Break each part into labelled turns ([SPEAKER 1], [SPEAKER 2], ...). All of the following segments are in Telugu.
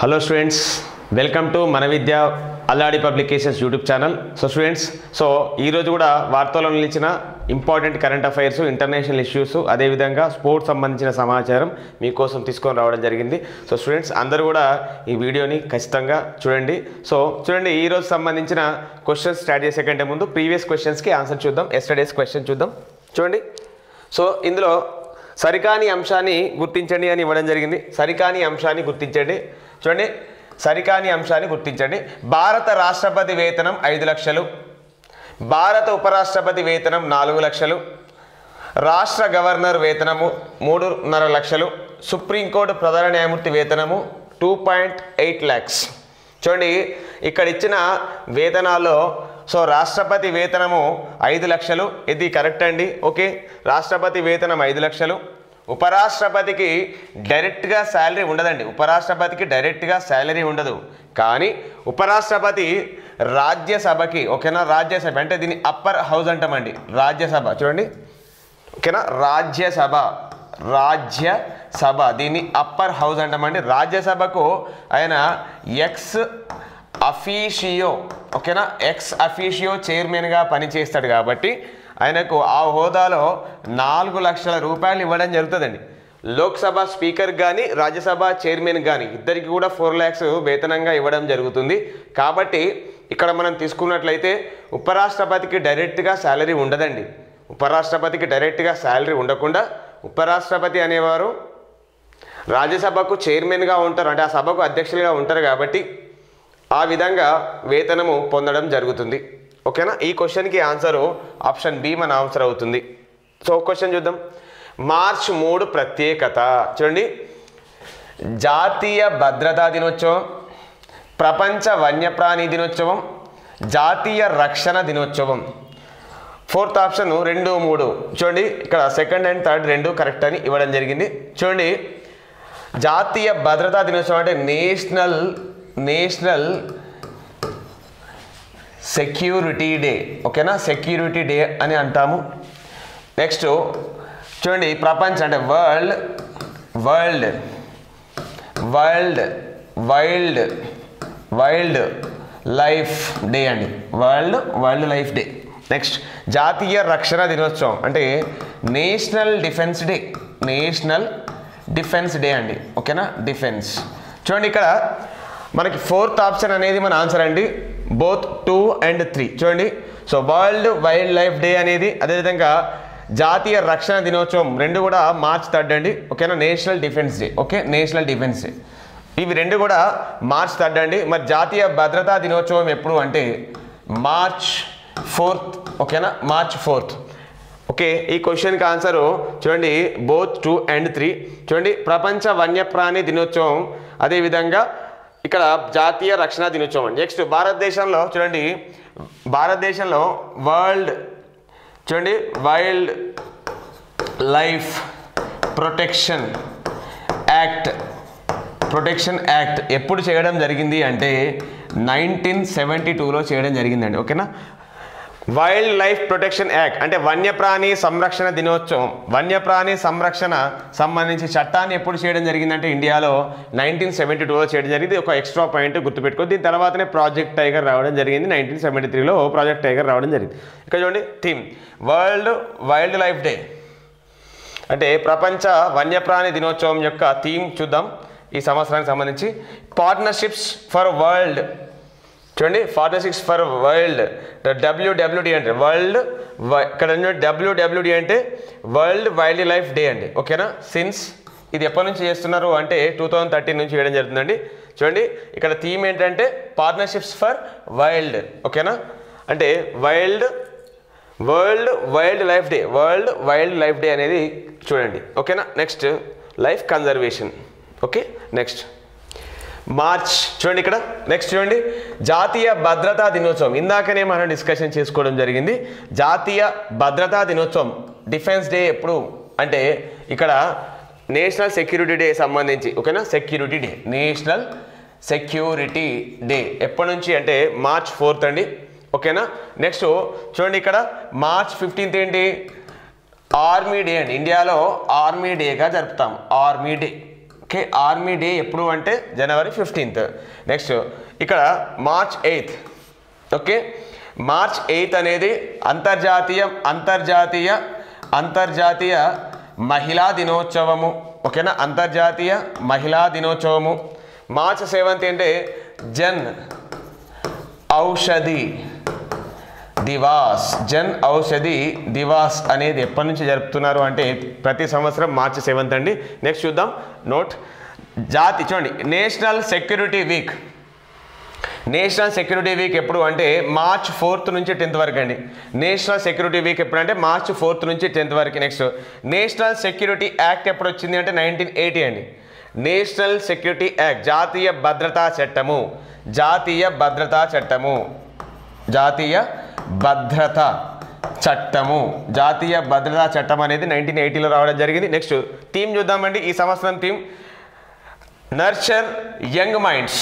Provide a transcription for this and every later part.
[SPEAKER 1] హలో స్టూడెంట్స్, వెల్కమ్ టు మన Vidya Alladi publications YouTube channel. So students, ఈరోజు కూడా వార్తల్లో నిలిచిన important current affairs, international issues, అదేవిధంగా స్పోర్ట్స్ సంబంధించిన సమాచారం మీకోసం తీసుకొని రావడం జరిగింది. సో స్టూడెంట్స్ అందరూ కూడా ఈ వీడియోని ఖచ్చితంగా చూడండి. చూడండి, ఈరోజు సంబంధించిన క్వశ్చన్స్ స్టార్ట్ చేసే కంటే ముందు ప్రీవియస్ క్వశ్చన్స్కి ఆన్సర్ చూద్దాం. ఎస్టర్డేస్ క్వశ్చన్ చూద్దాం. చూడండి, ఇందులో సరికాని అంశాన్ని గుర్తించండి అని ఇవ్వడం జరిగింది. సరికాని అంశాన్ని గుర్తించండి. చూడండి, సరికాని అంశాన్ని గుర్తించండి. భారత రాష్ట్రపతి వేతనం 5 లక్షలు, భారత ఉపరాష్ట్రపతి వేతనం 4 లక్షలు, రాష్ట్ర గవర్నర్ వేతనము 3.5 లక్షలు, సుప్రీంకోర్టు ప్రధాన న్యాయమూర్తి వేతనము 2.8 lakhs. చూడండి, ఇక్కడ ఇచ్చిన వేతనాల్లో రాష్ట్రపతి వేతనము 5 లక్షలు, ఇది కరెక్ట్ అండి. ఓకే, రాష్ట్రపతి వేతనం 5 లక్షలు. ఉపరాష్ట్రపతికి డైరెక్ట్గా శాలరీ ఉండదండి. ఉపరాష్ట్రపతికి డైరెక్ట్గా శాలరీ ఉండదు. కానీ ఉపరాష్ట్రపతి రాజ్యసభకి, ఓకేనా, రాజ్యసభ అంటే దీన్ని అప్పర్ హౌస్ అంటామండి. రాజ్యసభ చూడండి, ఓకేనా, రాజ్యసభ దీన్ని అప్పర్ హౌస్ అంటామండి. రాజ్యసభకు ఆయన ఎక్స్ అఫీషియో, ఓకేనా, ఎక్స్ అఫీషియో చైర్మన్గా పనిచేస్తాడు కాబట్టి ఆయనకు ఆ హోదాలో 4 లక్షల రూపాయలు ఇవ్వడం జరుగుతుందండి. లోక్సభ స్పీకర్ కానీ రాజ్యసభ చైర్మన్ కానీ ఇద్దరికి కూడా 4 lakhs వేతనంగా ఇవ్వడం జరుగుతుంది. కాబట్టి ఇక్కడ మనం తీసుకున్నట్లయితే ఉపరాష్ట్రపతికి డైరెక్ట్గా శాలరీ ఉండదండి. ఉపరాష్ట్రపతికి డైరెక్ట్గా శాలరీ ఉండకుండా ఉపరాష్ట్రపతి అనేవారు రాజ్యసభకు చైర్మన్గా ఉంటారు, అంటే ఆ సభకు అధ్యక్షులుగా ఉంటారు. కాబట్టి ఆ విధంగా వేతనము పొందడం జరుగుతుంది. ఓకేనా, ఈ క్వశ్చన్కి ఆన్సరు ఆప్షన్ బి మన ఆన్సర్ అవుతుంది. క్వశ్చన్ చూద్దాం. మార్చ్ 3 ప్రత్యేకత. చూడండి, జాతీయ భద్రతా దినోత్సవం, ప్రపంచ వన్యప్రాణి దినోత్సవం, జాతీయ రక్షణ దినోత్సవం. Fourth option 2, 3. చూడండి, ఇక్కడ సెకండ్ అండ్ థర్డ్ 2 కరెక్ట్ అని ఇవ్వడం జరిగింది. చూడండి, జాతీయ భద్రతా దినోత్సవం అంటే నేషనల్ సెక్యూరిటీ డే, ఓకేనా, సెక్యూరిటీ డే అని అంటాము. నెక్స్ట్ చూడండి, ప్రపంచ అంటే వైల్డ్ లైఫ్ డే అండి. World life day. నెక్స్ట్ జాతీయ రక్షణ దినోత్సవం అంటే నేషనల్ డిఫెన్స్ డే అండి. ఓకేనా, డిఫెన్స్. చూడండి, ఇక్కడ మనకి ఫోర్త్ ఆప్షన్ అనేది మన ఆన్సర్ అండి, బోత్ 2 and 3. చూడండి, వరల్డ్ వైల్డ్ లైఫ్ డే అనేది, అదేవిధంగా జాతీయ రక్షణ దినోత్సవం 2 కూడా మార్చ్ 3 అండి. ఓకేనా, national defence day. Okay, national defence day ఇవి 2 కూడా మార్చ్ 3 అండి. మరి జాతీయ భద్రతా దినోత్సవం ఎప్పుడు అంటే మార్చ్ 4th. ఓకేనా, మార్చ్ 4th. ఓకే, ఈ క్వశ్చన్కి ఆన్సరు చూడండి, బోత్ 2 and 3. చూడండి, ప్రపంచ వన్యప్రాణి దినోత్సవం, అదేవిధంగా ఇక్కడ జాతీయ రక్షణ దినోత్సవం. నెక్స్ట్ భారతదేశంలో చూడండి, భారతదేశంలో వైల్డ్ లైఫ్ ప్రొటెక్షన్ యాక్ట్ ఎప్పుడు చేయడం జరిగింది అంటే 1972లో చేయడం జరిగిందండి. ఓకేనా, వైల్డ్ లైఫ్ ప్రొటెక్షన్ యాక్ట్ అంటే వన్యప్రాణి సంరక్షణ దినోత్సవం, వన్యప్రాణి సంరక్షణ సంబంధించి చట్టాన్ని ఎప్పుడు చేయడం జరిగిందంటే ఇండియాలో 1972లో చేయడం జరిగింది. ఒక ఎక్స్ట్రా పాయింట్ గుర్తుపెట్టుకో. దీని తర్వాతనే ప్రాజెక్ట్ టైగర్ రావడం జరిగింది. 1973లో ప్రాజెక్ట్ టైగర్ రావడం జరిగింది. ఇక్కడ చూడండి, theme world wild life day అంటే ప్రపంచ వన్యప్రాణి దినోత్సవం యొక్క థీమ్ చూద్దాం. ఈ సంవత్సరానికి సంబంధించి పార్ట్నర్షిప్స్ ఫర్ వరల్డ్. చూడండి, పార్ట్నర్షిప్స్ ఫర్ వరల్డ్, WWD అంటే ఇక్కడ WWD అంటే వరల్డ్ వైల్డ్ లైఫ్ డే అండి. ఓకేనా, సిన్స్ ఇది ఎప్పటి నుంచి చేస్తున్నారు అంటే 2013 నుంచి చేయడం జరుగుతుందండి. చూడండి, ఇక్కడ థీమ్ ఏంటంటే పార్ట్నర్షిప్స్ ఫర్ వైల్డ్. ఓకేనా, అంటే వరల్డ్ వైల్డ్ లైఫ్ డే అనేది చూడండి. ఓకేనా, next life conservation. Okay, next March. చూడండి, ఇక్కడ నెక్స్ట్ చూడండి, జాతీయ భద్రతా దినోత్సవం. ఇందాకనే మనం డిస్కషన్ చేసుకోవడం జరిగింది. జాతీయ భద్రతా దినోత్సవం, డిఫెన్స్ డే ఎప్పుడు అంటే ఇక్కడ నేషనల్ సెక్యూరిటీ డే సంబంధించి. ఓకేనా, నేషనల్ సెక్యూరిటీ డే ఎప్పటి నుంచి అంటే మార్చ్ 4th అండి. ఓకేనా, నెక్స్ట్ చూడండి, ఇక్కడ మార్చ్ 15th ఏంటి, ఆర్మీ డే అండి. ఇండియాలో ఆర్మీ డేగా జరుపుతాం, army day. Okay, army day ఎప్పుడు అంటే జనవరి 15th. నెక్స్ట్ ఇక్కడ March 8th. Okay, March 8th అనేది అంతర్జాతీయ మహిళా దినోత్సవము. ఓకేనా, అంతర్జాతీయ మహిళా దినోత్సవము. మార్చ్ 7th అంటే జన్ ఔషధి దివాస్ అనేది ఎప్పటి నుంచి జరుపుతున్నారు అంటే ప్రతి సంవత్సరం మార్చి 7th అండి. నెక్స్ట్ చూద్దాం నోట్. చూడండి, నేషనల్ సెక్యూరిటీ వీక్ ఎప్పుడు అంటే మార్చ్ 4th నుంచి 10th వరకు అండి. నేషనల్ సెక్యూరిటీ వీక్ ఎప్పుడు అంటే మార్చ్ 4th నుంచి 10th వరకు. నెక్స్ట్ నేషనల్ సెక్యూరిటీ యాక్ట్ ఎప్పుడు వచ్చింది అంటే 1980 అండి. నేషనల్ సెక్యూరిటీ యాక్ట్ జాతీయ భద్రతా చట్టము అనేది 1980లో రావడం జరిగింది. నెక్స్ట్ థీమ్ చూద్దామండి. ఈ సంవత్సరం theme nurture young minds,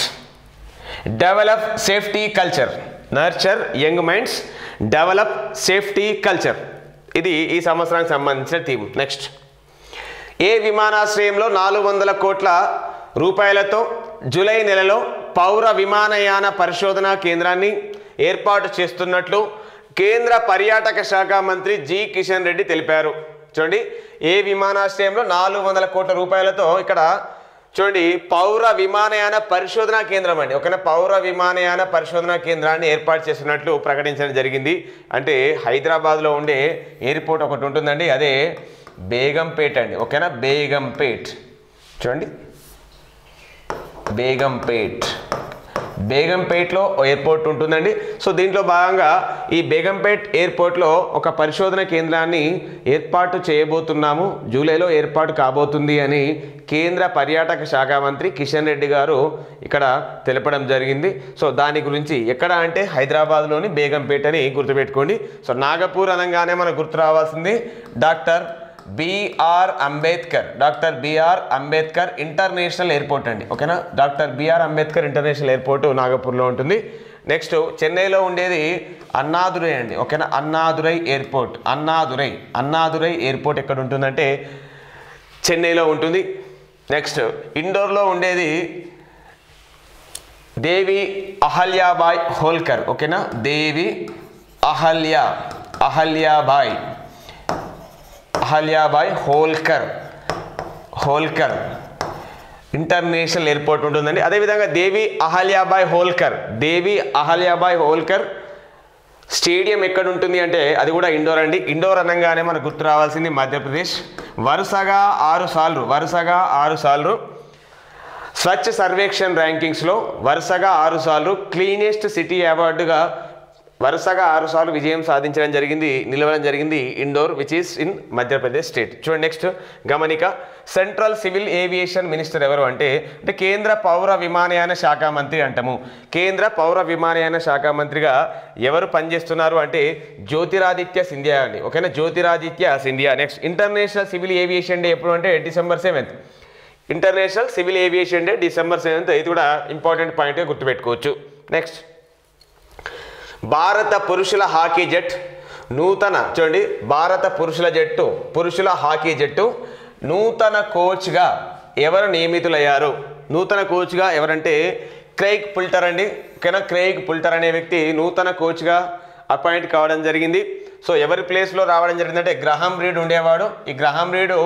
[SPEAKER 1] develop safety culture. ఇది ఈ సంవత్సరానికి సంబంధించిన థీమ్. నెక్స్ట్, ఏ విమానాశ్రయంలో 400 కోట్ల రూపాయలతో జూలై నెలలో పౌర విమానయాన పరిశోధనా కేంద్రాన్ని ఏర్పాటు చేస్తున్నట్లు కేంద్ర పర్యాటక శాఖ మంత్రి జి కిషన్ రెడ్డి తెలిపారు. చూడండి, ఏ విమానాశ్రయంలో 400 కోట్ల రూపాయలతో ఇక్కడ చూడండి పౌర విమానయాన పరిశోధనా కేంద్రం అండి. ఓకేనా, పౌర విమానయాన పరిశోధనా కేంద్రాన్ని ఏర్పాటు చేస్తున్నట్లు ప్రకటించడం జరిగింది. అంటే హైదరాబాద్లో ఉండే ఎయిర్పోర్ట్ ఒకటి ఉంటుందండి, అదే బేగంపేట్ అండి. ఓకేనా, చూడండి బేగంపేట్లో ఎయిర్పోర్ట్ ఉంటుందండి. సో దీంట్లో భాగంగా ఈ బేగంపేట్ ఎయిర్పోర్ట్లో ఒక పరిశోధన కేంద్రాన్ని ఏర్పాటు చేయబోతున్నాము, జూలైలో ఏర్పాటు కాబోతుంది అని కేంద్ర పర్యాటక శాఖ మంత్రి కిషన్ రెడ్డి గారు ఇక్కడ తెలపడం జరిగింది. సో దాని గురించి ఎక్కడ అంటే హైదరాబాద్లోని బేగంపేట్ అని గుర్తుపెట్టుకోండి. సో నాగపూర్ అనగానే మనకు గుర్తు రావాల్సింది doctor BR Ambedkar international airport అండి. ఓకేనా, doctor BR Ambedkar international airport నాగపూర్లో ఉంటుంది. నెక్స్ట్ చెన్నైలో ఉండేది అన్నాదురై అండి. ఓకేనా, అన్నాదురై ఎయిర్పోర్ట్ ఎక్కడ ఉంటుందంటే చెన్నైలో ఉంటుంది. నెక్స్ట్ ఇండోర్లో ఉండేది దేవి అహల్యాబాయ్ హోల్కర్. ఓకేనా, దేవి అహల్యాబాయ్ హోల్కర్ ఇంటర్నేషనల్ ఎయిర్పోర్ట్ ఉంటుందండి. అదేవిధంగా దేవి అహల్యాబాయ్ హోల్కర్ స్టేడియం ఎక్కడ ఉంటుంది అంటే అది కూడా ఇండోర్ అండి. ఇండోర్ అనగానే మనకు గుర్తు రావాల్సింది మధ్యప్రదేశ్. వరుసగా 6 సార్లు స్వచ్ఛ సర్వేక్షణ్ ర్యాంకింగ్స్లో వరుసగా 6 సార్లు క్లీనెస్ట్ సిటీ అవార్డుగా వరుసగా 6 సార్లు విజయం సాధించడం జరిగింది, నిలవడం జరిగింది Indore, which is in Madhya Pradesh state. చూడండి నెక్స్ట్ గమనిక. సెంట్రల్ సివిల్ ఏవియేషన్ మినిస్టర్ ఎవరు అంటే కేంద్ర పౌర విమానయాన శాఖ మంత్రి అంటాము. కేంద్ర పౌర విమానయాన శాఖ మంత్రిగా ఎవరు పనిచేస్తున్నారు అంటే జ్యోతిరాదిత్య సింధియా అండి. ఓకేనా, Jyotiraditya Scindia. Next international civil aviation day ఎప్పుడు అంటే December 7th. International civil aviation day December 7th. ఇది కూడా ఇంపార్టెంట్ పాయింట్గా గుర్తుపెట్టుకోవచ్చు. నెక్స్ట్, భారత పురుషుల హాకీ జట్టు పురుషుల హాకీ జట్టు నూతన కోచ్గా ఎవరు నియమితులయ్యారు? నూతన కోచ్గా ఎవరంటే క్రెయిగ్ పుల్టర్ అండి. ఓకేనా, క్రెయిగ్ పుల్టర్ అనే వ్యక్తి నూతన కోచ్గా అపాయింట్ కావడం జరిగింది. సో ఎవరి ప్లేస్లో రావడం జరిగిందంటే గ్రహాం రీడ్ ఉండేవాడు. ఈ గ్రహాం రీడ్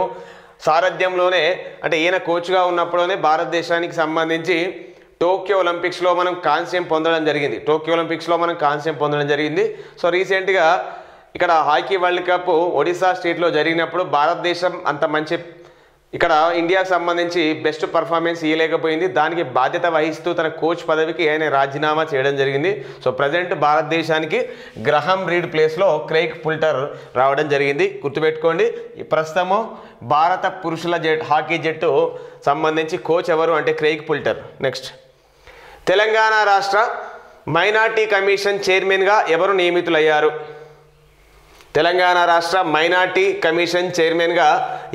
[SPEAKER 1] సారథ్యంలోనే అంటే ఈయన కోచ్గా ఉన్నప్పుడునే భారతదేశానికి సంబంధించి టోక్యో ఒలింపిక్స్లో మనం కాంస్యం పొందడం జరిగింది. సో రీసెంట్గా ఇక్కడ హాకీ వరల్డ్ కప్ ఒడిశా స్టేట్లో జరిగినప్పుడు భారతదేశం అంత మంచి ఇక్కడ ఇండియాకు సంబంధించి బెస్ట్ పర్ఫార్మెన్స్ ఇవ్వలేకపోయింది. దానికి బాధ్యత వహిస్తూ తన కోచ్ పదవికి ఆయన రాజీనామా చేయడం జరిగింది. సో ప్రజెంట్ భారతదేశానికి గ్రహాం రీడ్ ప్లేస్లో క్రెయిగ్ పుల్టర్ రావడం జరిగింది. గుర్తుపెట్టుకోండి, ప్రస్తుతము భారత పురుషుల హాకీ జట్టు సంబంధించి కోచ్ ఎవరు అంటే క్రెయిగ్ పుల్టర్. నెక్స్ట్, తెలంగాణ రాష్ట్ర మైనార్టీ కమిషన్ చైర్మన్గా ఎవరు నియమితులయ్యారు? తెలంగాణ రాష్ట్ర మైనార్టీ కమిషన్ చైర్మన్గా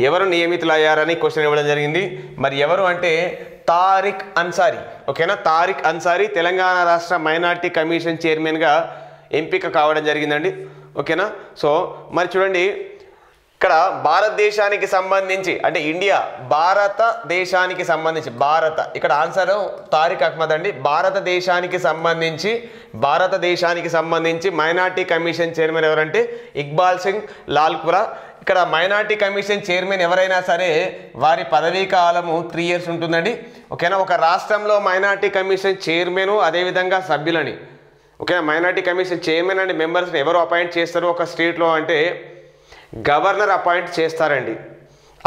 [SPEAKER 1] ఎవరు నియమితులయ్యారని క్వశ్చన్ ఇవ్వడం జరిగింది. మరి ఎవరు అంటే తారిక్ అన్సారీ. ఓకేనా, తారిక్ అన్సారీ తెలంగాణ రాష్ట్ర మైనార్టీ కమిషన్ చైర్మన్గా ఎంపిక కావడం జరిగిందండి. ఓకేనా, సో మరి చూడండి ఇక్కడ భారతదేశానికి సంబంధించి అంటే ఇండియా భారతదేశానికి సంబంధించి ఇక్కడ ఆన్సర్ తారిక్ అహ్మద్ అండి. భారతదేశానికి సంబంధించి మైనార్టీ కమిషన్ చైర్మన్ ఎవరంటే ఇక్బాల్ సింగ్ లాల్పురా. ఇక్కడ మైనార్టీ కమిషన్ చైర్మన్ ఎవరైనా సరే వారి పదవీ కాలము 3 years ఉంటుందండి. ఓకేనా. ఒక రాష్ట్రంలో మైనార్టీ కమిషన్ చైర్మన్ అదేవిధంగా సభ్యులని ఓకేనా. మైనార్టీ కమిషన్ చైర్మన్ అండ్ మెంబర్స్ని ఎవరు అపాయింట్ చేస్తారు ఒక స్టేట్లో అంటే గవర్నర్ అపాయింట్ చేస్తారండి.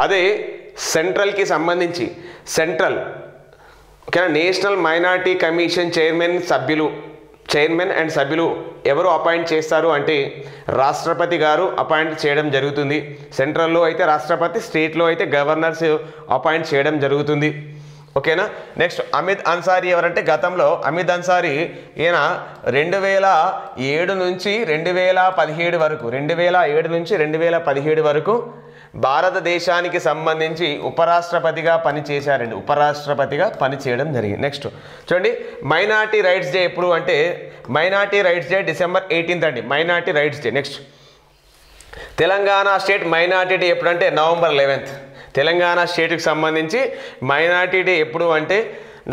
[SPEAKER 1] అదే సెంట్రల్కి సంబంధించి ఓకేనా national minority commission chairman and సభ్యులు ఎవరు అపాయింట్ చేస్తారు అంటే రాష్ట్రపతి గారు అపాయింట్ చేయడం జరుగుతుంది. సెంట్రల్లో అయితే రాష్ట్రపతి, స్టేట్లో అయితే గవర్నర్స్ అపాయింట్ చేయడం జరుగుతుంది. ఓకేనా. నెక్స్ట్ అమిత్ అన్సారీ ఎవరంటే గతంలో అమిత్ అన్సారీ ఈయన 2007 నుంచి 2017 వరకు భారతదేశానికి సంబంధించి ఉపరాష్ట్రపతిగా పనిచేయడం జరిగింది. నెక్స్ట్ చూడండి మైనార్టీ రైట్స్ డే ఎప్పుడు అంటే minority rights day December 18th అండి. Minority rights day. Next Telangana state minority day ఎప్పుడు అంటే November 11th. తెలంగాణ స్టేట్కి సంబంధించి మైనార్టీ డే ఎప్పుడు అంటే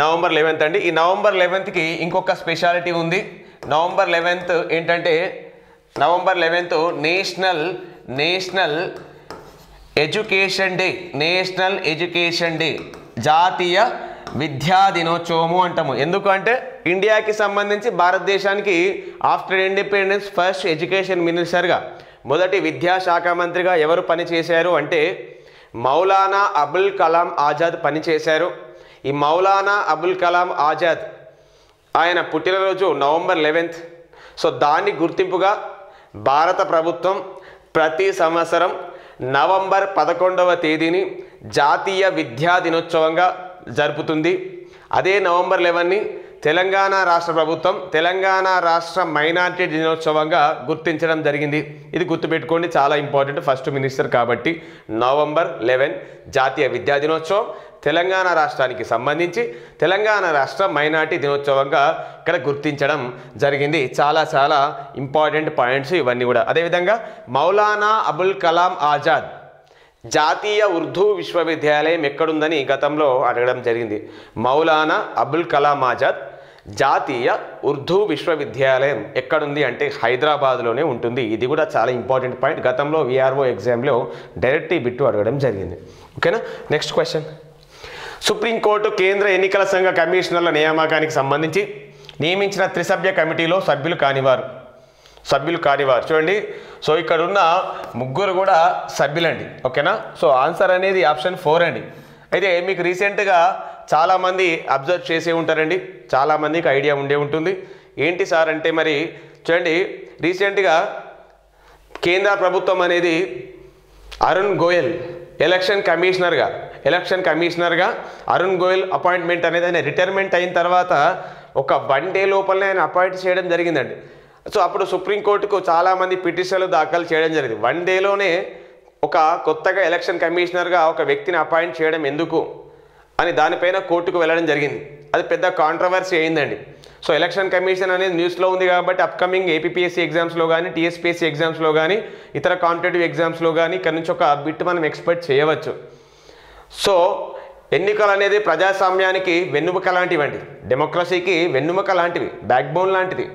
[SPEAKER 1] November 11th అండి. ఈ November 11thకి ఇంకొక స్పెషాలిటీ ఉంది. November 11th ఏంటంటే నేషనల్ ఎడ్యుకేషన్ డే జాతీయ విద్యా దినోత్సవము అంటాము. ఎందుకంటే ఇండియాకి సంబంధించి భారతదేశానికి ఆఫ్టర్ ఇండిపెండెన్స్ ఫస్ట్ ఎడ్యుకేషన్ మినిస్టర్గా మొదటి విద్యాశాఖ మంత్రిగా ఎవరు పనిచేశారు అంటే మౌలానా అబుల్ కలాం ఆజాద్ పనిచేశారు. ఈ మౌలానా అబుల్ కలాం ఆజాద్ ఆయన పుట్టినరోజు November 11th. సో దాన్ని గుర్తింపుగా భారత ప్రభుత్వం ప్రతి సంవత్సరం November 11వ తేదీని జాతీయ విద్యా దినోత్సవంగా జరుపుతుంది. అదే November 11ని తెలంగాణ రాష్ట్ర ప్రభుత్వం తెలంగాణ రాష్ట్ర మైనార్టీ దినోత్సవంగా గుర్తించడం జరిగింది. ఇది గుర్తుపెట్టుకోండి, చాలా ఇంపార్టెంట్. ఫస్ట్ మినిస్టర్ కాబట్టి November 11 జాతీయ విద్యా దినోత్సవం తెలంగాణ రాష్ట్రానికి సంబంధించి తెలంగాణ రాష్ట్ర మైనార్టీ దినోత్సవంగా ఇక్కడ గుర్తించడం జరిగింది. చాలా ఇంపార్టెంట్ పాయింట్స్ ఇవన్నీ కూడా. అదేవిధంగా మౌలానా అబుల్ కలాం ఆజాద్ జాతీయ ఉర్దూ విశ్వవిద్యాలయం ఎక్కడుందని గతంలో అడగడం జరిగింది. మౌలానా అబుల్ కలాం ఆజాద్ జాతీయ ఉర్దూ విశ్వవిద్యాలయం ఎక్కడుంది అంటే హైదరాబాద్లోనే ఉంటుంది. ఇది కూడా చాలా ఇంపార్టెంట్ పాయింట్. గతంలో VRO ఎగ్జామ్లో డైరెక్ట్ ఈ బిట్టు అడగడం జరిగింది. ఓకేనా. Next question. సుప్రీంకోర్టు కేంద్ర ఎన్నికల సంఘ కమిషనర్ల నియామకానికి సంబంధించి నియమించిన త్రిసభ్య కమిటీలో సభ్యులు కానివారు. చూడండి, సో ఇక్కడ ఉన్న ముగ్గురు కూడా సభ్యులండి. ఓకేనా. సో ఆన్సర్ అనేది ఆప్షన్ 4 అండి. అయితే మీకు రీసెంట్గా చాలామంది అబ్జర్వ్ చేసే ఉంటారండి, చాలామందికి ఐడియా ఉండే ఉంటుంది. ఏంటి సార్ అంటే మరి చూడండి, రీసెంట్గా కేంద్ర ప్రభుత్వం అనేది అరుణ్ గోయల్ ఎలక్షన్ కమిషనర్గా అరుణ్ గోయల్ అపాయింట్మెంట్ అనేది ఆయన రిటైర్మెంట్ అయిన తర్వాత ఒక 1 day లోపలనే ఆయన అపాయింట్ చేయడం జరిగిందండి. సో అప్పుడు సుప్రీంకోర్టుకు చాలామంది పిటిషన్లు దాఖలు చేయడం జరిగింది. 1 dayలోనే ఒక కొత్తగా ఎలక్షన్ కమిషనర్గా ఒక వ్యక్తిని అపాయింట్ చేయడం ఎందుకు అని దానిపైన కోర్టుకు వెళ్ళడం జరిగింది. అది పెద్ద కాంట్రవర్సీ అయిందండి. సో ఎలక్షన్ కమిషన్ అనేది న్యూస్లో ఉంది కాబట్టి అప్కమింగ్ APPSC ఎగ్జామ్స్లో కానీ TSPSC ఎగ్జామ్స్లో కానీ ఇతర కాంపిటేటివ్ ఎగ్జామ్స్లో కానీ ఇక్కడ నుంచి ఒక బిట్ మనం ఎక్స్పెక్ట్ చేయవచ్చు. సో ఎన్నికలు అనేది ప్రజాస్వామ్యానికి వెన్నెముక లాంటివండి, డెమోక్రసీకి వెన్నెముక లాంటివి, బ్యాక్ బోన్ లాంటిది.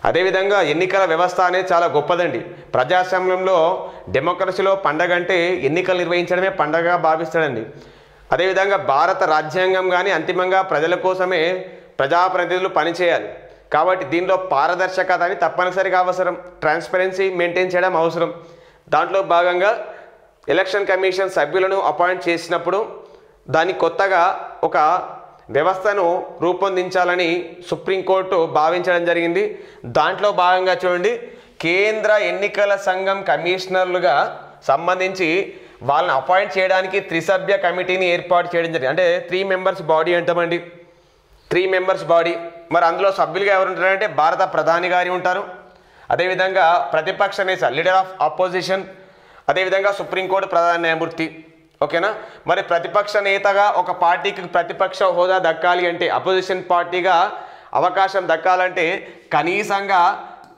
[SPEAKER 1] అదేవిధంగా ఎన్నికల వ్యవస్థ అనేది చాలా గొప్పదండి. ప్రజాస్వామ్యంలో డెమోక్రసీలో పండగ అంటే ఎన్నికలు నిర్వహించడమే పండగగా భావిస్తాడండి. అదేవిధంగా భారత రాజ్యాంగం కానీ అంతిమంగా ప్రజల కోసమే ప్రజాప్రతినిధులు పనిచేయాలి. కాబట్టి దీనిలో పారదర్శకత అని తప్పనిసరిగా అవసరం, ట్రాన్స్పరెన్సీ మెయింటైన్ చేయడం అవసరం. దాంట్లో భాగంగా ఎలక్షన్ కమిషన్ సభ్యులను అపాయింట్ చేసినప్పుడు దాన్ని కొత్తగా ఒక వ్యవస్థను రూపొందించాలని సుప్రీంకోర్టు భావించడం జరిగింది. దాంట్లో భాగంగా చూడండి, కేంద్ర ఎన్నికల సంఘం కమిషనర్లుగా సంబంధించి వాళ్ళని అపాయింట్ చేయడానికి త్రిసభ్య కమిటీని ఏర్పాటు చేయడం జరిగింది. అంటే 3 members బాడీ అంటామండి, 3 members బాడీ. మరి అందులో సభ్యులుగా ఎవరు ఉంటారంటే భారత ప్రధాని గారి ఉంటారు, అదేవిధంగా ప్రతిపక్ష నేత లీడర్ ఆఫ్ అపోజిషన్, అదేవిధంగా సుప్రీంకోర్టు ప్రధాన న్యాయమూర్తి. ఓకేనా. మరి ప్రతిపక్ష నేతగా ఒక పార్టీకి ప్రతిపక్ష హోదా దక్కాలి అంటే, అపోజిషన్ పార్టీగా అవకాశం దక్కాలంటే కనీసంగా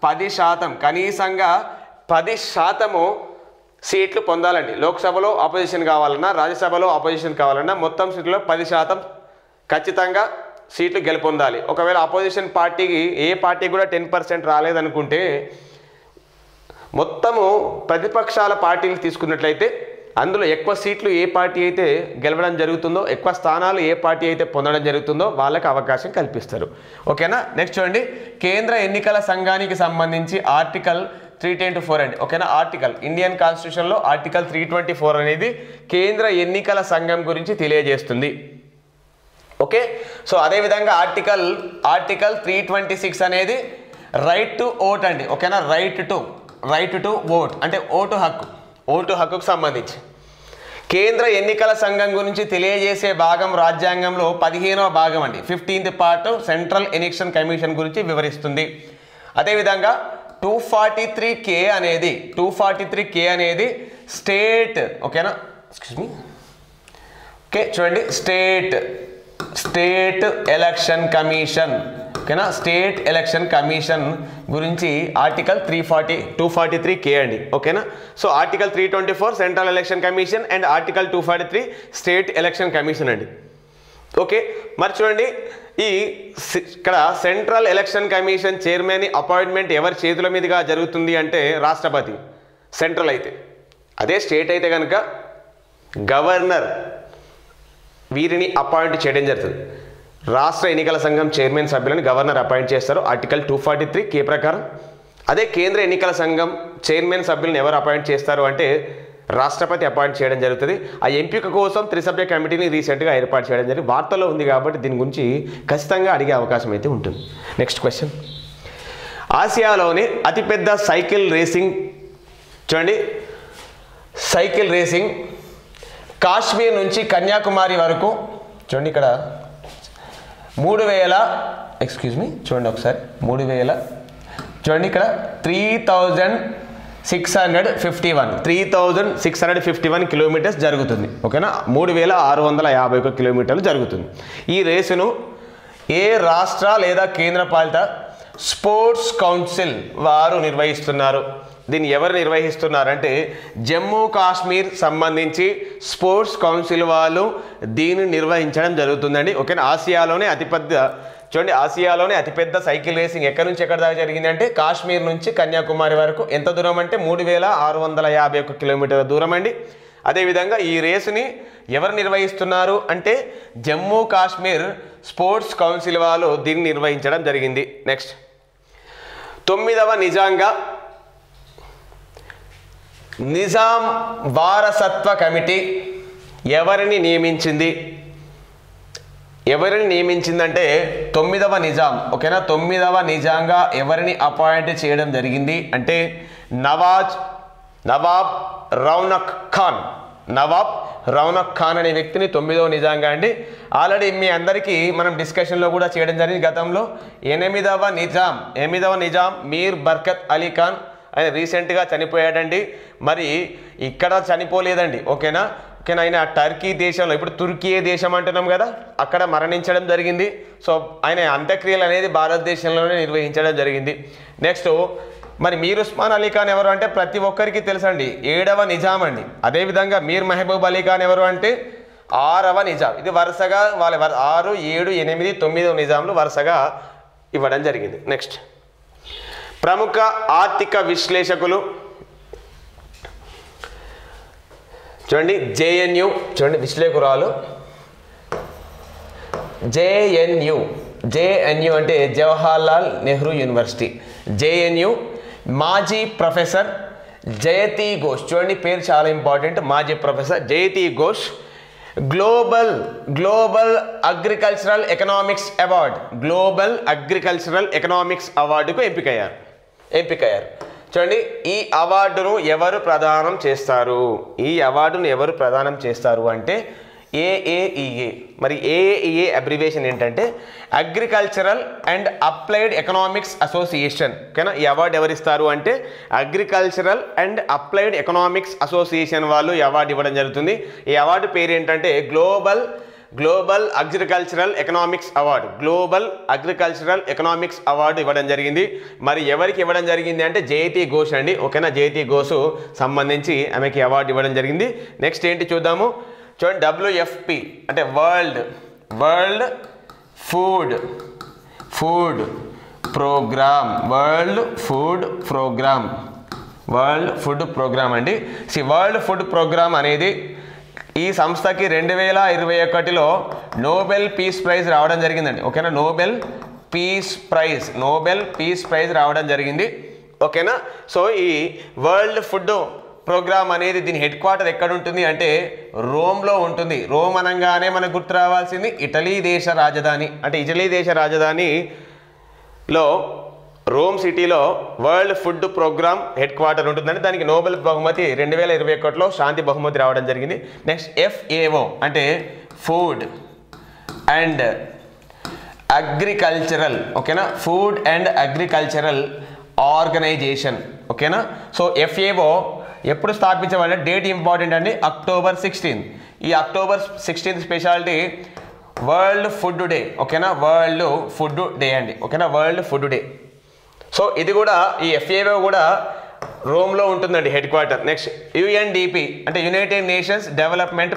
[SPEAKER 1] 10% సీట్లు పొందాలండి. లోక్సభలో ఆపోజిషన్ కావాలన్నా, రాజ్యసభలో ఆపోజిషన్ కావాలన్నా మొత్తం సీట్లలో 10% ఖచ్చితంగా సీట్లు గెలుపొందాలి. ఒకవేళ ఆపోజిషన్ పార్టీకి ఏ పార్టీ కూడా 10% రాలేదనుకుంటే మొత్తము ప్రతిపక్షాల పార్టీలు తీసుకున్నట్లయితే అందులో ఎక్కువ సీట్లు ఏ పార్టీ అయితే గెలవడం జరుగుతుందో, ఎక్కువ స్థానాలు ఏ పార్టీ అయితే పొందడం జరుగుతుందో వాళ్ళకి అవకాశం కల్పిస్తారు. ఓకేనా. నెక్స్ట్ చూడండి, కేంద్ర ఎన్నికల సంఘానికి సంబంధించి ఆర్టికల్ 324 అండి. ఓకేనా. ఆర్టికల్ ఇండియన్ కాన్స్టిట్యూషన్లో ఆర్టికల్ 324 అనేది కేంద్ర ఎన్నికల సంఘం గురించి తెలియజేస్తుంది. ఓకే. సో అదేవిధంగా ఆర్టికల్ 326 అనేది రైట్ టు ఓట్ అండి. ఓకేనా. రైట్ టు ఓట్ అంటే ఓటు హక్కుకు సంబంధించి కేంద్ర ఎన్నికల సంఘం గురించి తెలియజేసే భాగం రాజ్యాంగంలో 15వ భాగం అండి. 15th part central election commission గురించి వివరిస్తుంది. అదేవిధంగా 243K అనేది స్టేట్. ఓకేనా. Excuse me. ఓకే చూడండి, స్టేట్ ఎలక్షన్ కమిషన్. ఓకేనా. స్టేట్ ఎలక్షన్ కమిషన్ గురించి ఆర్టికల్ 243K అండి. ఓకేనా. So article 324 central election commission and article 243 state election commission అండి. ఓకే. మరి చూడండి, ఇక్కడ central election commission chairman appointment ఎవరి చేతుల మీదుగా జరుగుతుంది అంటే రాష్ట్రపతి సెంట్రల్ అయితే. అదే స్టేట్ అయితే కనుక గవర్నర్ వీరిని అపాయింట్ చేయడం జరుగుతుంది. రాష్ట్ర ఎన్నికల సంఘం చైర్మన్ సభ్యులను గవర్నర్ అపాయింట్ చేస్తారు ఆర్టికల్ 243K ప్రకారం. అదే కేంద్ర ఎన్నికల సంఘం చైర్మన్ సభ్యులను ఎవరు అపాయింట్ చేస్తారు అంటే రాష్ట్రపతి అపాయింట్ చేయడం జరుగుతుంది. ఆ ఎంపిక కోసం త్రిసభ్య కమిటీని రీసెంట్గా ఏర్పాటు చేయడం జరిగింది. వార్తల్లో ఉంది కాబట్టి దీని గురించి ఖచ్చితంగా అడిగే అవకాశం అయితే ఉంటుంది. నెక్స్ట్ క్వశ్చన్, ఆసియాలోని అతిపెద్ద సైకిల్ రేసింగ్ చూడండి, సైకిల్ రేసింగ్ కాశ్మీర్ నుంచి కన్యాకుమారి వరకు చూడండి, ఇక్కడ 3000 చూడండి ఒకసారి 3000 చూడంండి ఇక్కడ 3651 కిలోమీటర్స్ జరుగుతుంది. ఓకేనా. 3651 కిలోమీటర్లు జరుగుతుంది. ఈ రేసును ఏ రాష్ట్ర లేదా కేంద్రపాలిత స్పోర్ట్స్ కౌన్సిల్ వారు నిర్వహిస్తున్నారు? దీన్ని ఎవరు నిర్వహిస్తున్నారంటే జమ్మూ కాశ్మీర్ సంబంధించి స్పోర్ట్స్ కౌన్సిల్ వాళ్ళు దీన్ని నిర్వహించడం జరుగుతుందండి. ఓకేనా. ఆసియాలోనే అతిపెద్ద సైకిల్ రేసింగ్ ఎక్కడి నుంచి ఎక్కడ దాకా జరిగింది అంటే కాశ్మీర్ నుంచి కన్యాకుమారి వరకు. ఎంత దూరం అంటే 3651 కిలోమీటర్ల దూరం అండి. అదేవిధంగా ఈ రేసుని ఎవరు నిర్వహిస్తున్నారు అంటే జమ్మూ కాశ్మీర్ స్పోర్ట్స్ కౌన్సిల్ వాళ్ళు దీన్ని నిర్వహించడం జరిగింది. నెక్స్ట్, 9వ నిజాం వారసత్వ కమిటీ ఎవరిని నియమించిందంటే 9వ నిజాం. ఓకేనా. 9వ నిజాంగా ఎవరిని అపాయింట్ చేయడం జరిగింది అంటే నవాబ్ రౌనక్ ఖాన్ అనే వ్యక్తిని 9వ నిజాంగా అండి. ఆల్రెడీ మీ అందరికీ మనం డిస్కషన్లో కూడా చేయడం జరిగింది గతంలో. 8వ నిజాం మీర్ బర్కత్ అలీ ఖాన్ ఆయన రీసెంట్గా చనిపోయాడండి. మరి ఇక్కడ చనిపోలేదండి. ఓకేనా. ఆయన టర్కీ దేశంలో, ఇప్పుడు తుర్కీ దేశం అంటున్నాం కదా, అక్కడ మరణించడం జరిగింది. సో ఆయన అంత్యక్రియలు అనేది భారతదేశంలోనే నిర్వహించడం జరిగింది. నెక్స్ట్, మరి మీర్ ఉస్మాన్ అలీ ఖాన్ ఎవరు అంటే ప్రతి ఒక్కరికి తెలుసండి, 7వ నిజాం అండి. అదేవిధంగా మీర్ మహబూబ్ అలీ ఖాన్ ఎవరు అంటే 6వ నిజాం. ఇది వరుసగా వాళ్ళ 6, 7, 8, 9వ నిజాంలు వరుసగా ఇవ్వడం జరిగింది. నెక్స్ట్, ప్రముఖ ఆర్థిక విశ్లేషకులు చూడండి, జేఎన్యు చూడండి, విశ్లేషకురాలు జేఎన్యు అంటే జవహర్లాల్ నెహ్రూ యూనివర్సిటీ. జేఎన్యు మాజీ ప్రొఫెసర్ జయతి ఘోష్ చూడండి, పేరు చాలా ఇంపార్టెంట్. మాజీ ప్రొఫెసర్ జయతి ఘోష్ గ్లోబల్ అగ్రికల్చరల్ ఎకనామిక్స్ అవార్డుకు ఎంపికయ్యారు. చూడండి, ఈ అవార్డును ఎవరు ప్రదానం చేస్తారు అంటే ఏఏఈఏ. మరి ఏఏఈఏ అబ్రివేషన్ ఏంటంటే agricultural and applied economics association. ఓకేనా. ఈ అవార్డు ఎవరిస్తారు అంటే agricultural and applied economics association వాళ్ళు ఈ అవార్డు ఇవ్వడం జరుగుతుంది. ఈ అవార్డు పేరు ఏంటంటే global agricultural economics award, global agricultural economics award ఇవ్వడం జరిగింది. మరి ఎవరికి ఇవ్వడం జరిగింది అంటే జయతి ఘోష్ అండి. ఓకేనా, జయతి ఘోష్ సంబంధించి ఆమెకి అవార్డు ఇవ్వడం జరిగింది. నెక్స్ట్ ఏంటి చూద్దాము. చూడండి, WFP అంటే World Food Programme, World Food Programme అండి. వరల్డ్ ఫుడ్ ప్రోగ్రామ్ అనేది ఈ సంస్థకి 2021లో నోబెల్ పీస్ ప్రైజ్ రావడం జరిగిందండి. ఓకేనా, నోబెల్ పీస్ ప్రైజ్ రావడం జరిగింది. ఓకేనా, సో ఈ వరల్డ్ ఫుడ్ ప్రోగ్రామ్ అనేది దీని హెడ్ క్వార్టర్ ఎక్కడ ఉంటుంది అంటే రోమ్లో ఉంటుంది. రోమ్ అనగానే మనకు గుర్తు రావాల్సింది ఇటలీ దేశ రాజధాని. అంటే ఇటలీ దేశ రాజధానిలో రోమ్ సిటీలో World Food Programme headquarter ఉంటుందని దానికి నోబెల్ బహుమతి 2021లో శాంతి బహుమతి రావడం జరిగింది. నెక్స్ట్ FAO అంటే ఫుడ్ అండ్ అగ్రికల్చరల్. ఓకేనా, ఫుడ్ అండ్ అగ్రికల్చరల్ ఆర్గనైజేషన్. ఓకేనా, సో FAO ఎప్పుడు స్థాపించబడిన డేట్ ఇంపార్టెంట్ అండి, October 16. ఈ October 16 speciality world food day. ఓకేనా, వరల్డ్ ఫుడ్ డే అండి. ఓకేనా, వరల్డ్ ఫుడ్ డే. సో ఇది కూడా ఈ FAO కూడా రోమ్లో ఉంటుందండి హెడ్ క్వార్టర్. నెక్స్ట్ UNDP అంటే యునైటెడ్ నేషన్స్ డెవలప్మెంట్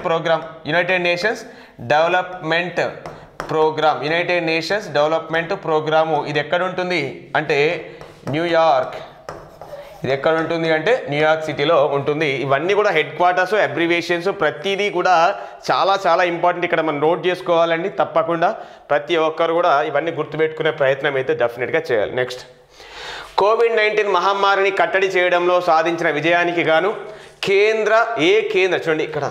[SPEAKER 1] ప్రోగ్రాము. ఇది ఎక్కడ ఉంటుంది అంటే న్యూయార్క్. ఇది ఎక్కడ ఉంటుంది అంటే న్యూయార్క్ సిటీలో ఉంటుంది. ఇవన్నీ కూడా హెడ్ క్వార్టర్స్, అబ్రివేషన్స్ ప్రతిదీ కూడా చాలా చాలా ఇంపార్టెంట్. ఇక్కడ మనం నోట్ చేసుకోవాలండి తప్పకుండా. ప్రతి ఒక్కరు కూడా ఇవన్నీ గుర్తుపెట్టుకునే ప్రయత్నం అయితే డెఫినెట్గా చేయాలి. నెక్స్ట్ COVID-19 మహమ్మారిని కట్టడి చేయడంలో సాధించిన విజయానికి గాను చూడండి ఇక్కడ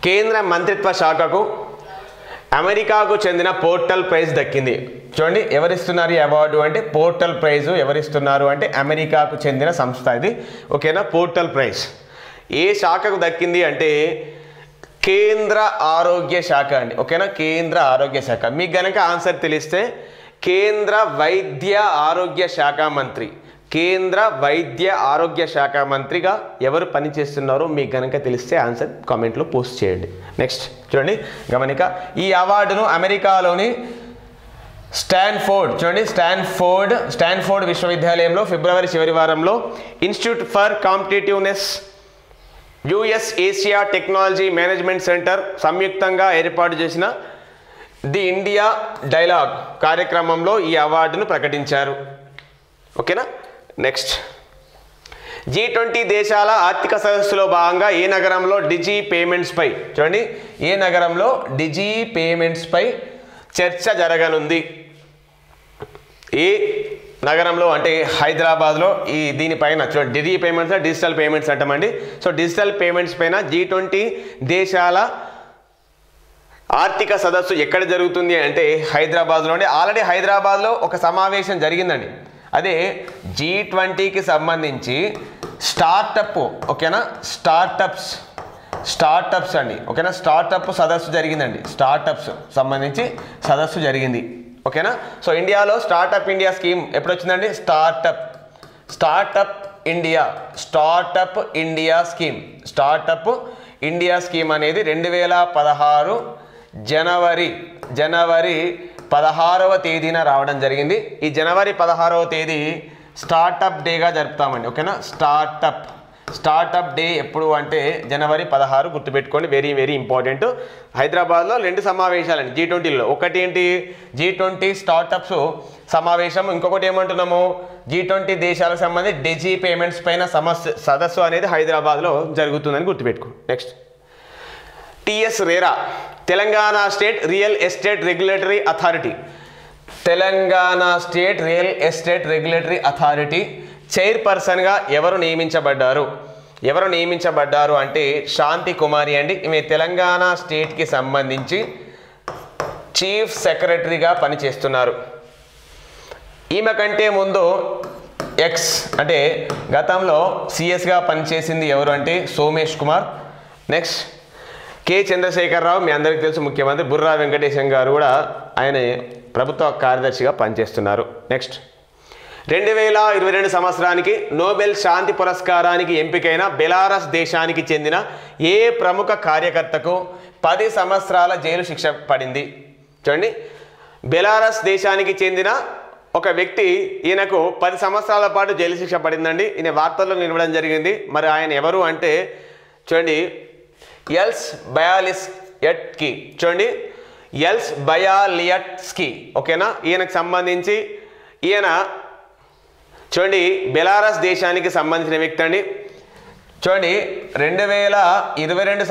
[SPEAKER 1] కేంద్ర మంత్రిత్వ శాఖకు అమెరికాకు చెందిన పోర్టల్ ప్రైజ్ దక్కింది. చూడండి ఎవరిస్తున్నారు ఈ అవార్డు అంటే పోర్టల్ ప్రైజ్ ఎవరిస్తున్నారు అంటే అమెరికాకు చెందిన సంస్థ ఇది. ఓకేనా, పోర్టల్ ప్రైజ్ ఏ శాఖకు దక్కింది అంటే కేంద్ర ఆరోగ్య శాఖ అండి. ఓకేనా, కేంద్ర ఆరోగ్య శాఖ. మీకు గనక ఆన్సర్ తెలిస్తే కేంద్ర వైద్య ఆరోగ్య శాఖ మంత్రి, కేంద్ర వైద్య ఆరోగ్య శాఖ మంత్రిగా ఎవరు పనిచేస్తున్నారో మీకు గనక తెలిస్తే ఆన్సర్ కామెంట్లో పోస్ట్ చేయండి. నెక్స్ట్ చూడండి గమనిక, ఈ అవార్డును అమెరికాలోని స్టాన్ఫోర్డ్ విశ్వవిద్యాలయంలో ఫిబ్రవరి చివరి వారంలో institute for competitiveness US Asia technology management centre సంయుక్తంగా ఏర్పాటు చేసిన ది ఇండియా డైలాగ్ కార్యక్రమంలో ఈ అవార్డును ప్రకటించారు. ఓకేనా, నెక్స్ట్ G20 దేశాల ఆర్థిక సదస్సులో భాగంగా ఏ నగరంలో డిజి పేమెంట్స్ పై చూడండి ఏ నగరంలో డిజి పేమెంట్స్ పై చర్చ జరగనుంది. ఏ నగరంలో అంటే హైదరాబాద్లో ఈ దీనిపైన చూడండి డిజి పేమెంట్స్ డిజిటల్ పేమెంట్స్ అంటామండి. సో డిజిటల్ పేమెంట్స్ పైన G20 దేశాల ఆర్థిక సదస్సు ఎక్కడ జరుగుతుంది అంటే హైదరాబాద్లోనే. ఆల్రెడీ హైదరాబాద్లో ఒక సమావేశం జరిగిందండి. అదే G20కి సంబంధించి స్టార్టప్. ఓకేనా, స్టార్టప్స్ అండి. ఓకేనా, స్టార్టప్ సదస్సు జరిగిందండి. స్టార్టప్స్ సంబంధించి సదస్సు జరిగింది. ఓకేనా, సో ఇండియాలో స్టార్టప్ ఇండియా స్కీమ్ ఎప్పుడు వచ్చిందండి? స్టార్టప్ ఇండియా స్కీమ్ అనేది 2016 జనవరి 16వ తేదీన రావడం జరిగింది. ఈ జనవరి 16వ తేదీ స్టార్టప్ డేగా జరుపుతామండి. ఓకేనా, స్టార్టప్ డే ఎప్పుడు అంటే జనవరి 16 గుర్తుపెట్టుకోండి. Very very important. హైదరాబాద్లో 2 సమావేశాలండి G20లో. ఒకటి ఏంటి G20 స్టార్టప్స్ సమావేశం, ఇంకొకటి ఏమంటున్నాము G20 దేశాలకు సంబంధించి డిజి పేమెంట్స్ పైన సదస్సు అనేది హైదరాబాద్లో జరుగుతుందని గుర్తుపెట్టుకో. Next TS RERA Telangana state real estate regulatory authority చైర్పర్సన్గా ఎవరు నియమించబడ్డారు అంటే శాంతి కుమారి అండి. ఈమె తెలంగాణ స్టేట్కి సంబంధించి చీఫ్ సెక్రటరీగా పనిచేస్తున్నారు. ఈమె కంటే ముందు అంటే గతంలో సిఎస్గా పనిచేసింది ఎవరు అంటే సోమేష్ కుమార్. Next K. చంద్రశేఖరరావు మీ అందరికీ తెలుసు, ముఖ్యమంత్రి. బుర్రా వెంకటేశం గారు కూడా ఆయన ప్రభుత్వ కార్యదర్శిగా పనిచేస్తున్నారు. నెక్స్ట్ 2022 సంవత్సరానికి నోబెల్ శాంతి పురస్కారానికి ఎంపికైన బెలారస్ దేశానికి చెందిన ఏ ప్రముఖ కార్యకర్తకు 10 సంవత్సరాల జైలు శిక్ష పడింది? చూడండి, బెలారస్ దేశానికి చెందిన ఒక వ్యక్తి, ఈయనకు 10 సంవత్సరాల పాటు జైలు శిక్ష పడిందండి. ఈయన వార్తల్లో నిలవడం జరిగింది. మరి ఆయన ఎవరు అంటే చూడండి, ఎల్స్ బయాలియట్స్కీ. చూడండి, ఎల్స్ బయాలియట్స్కీ, ఓకేనా? ఈయనకు సంబంధించి ఈయన చూడండి బెలారస్ దేశానికి సంబంధించిన వ్యక్తి అండి. చూడండి 2022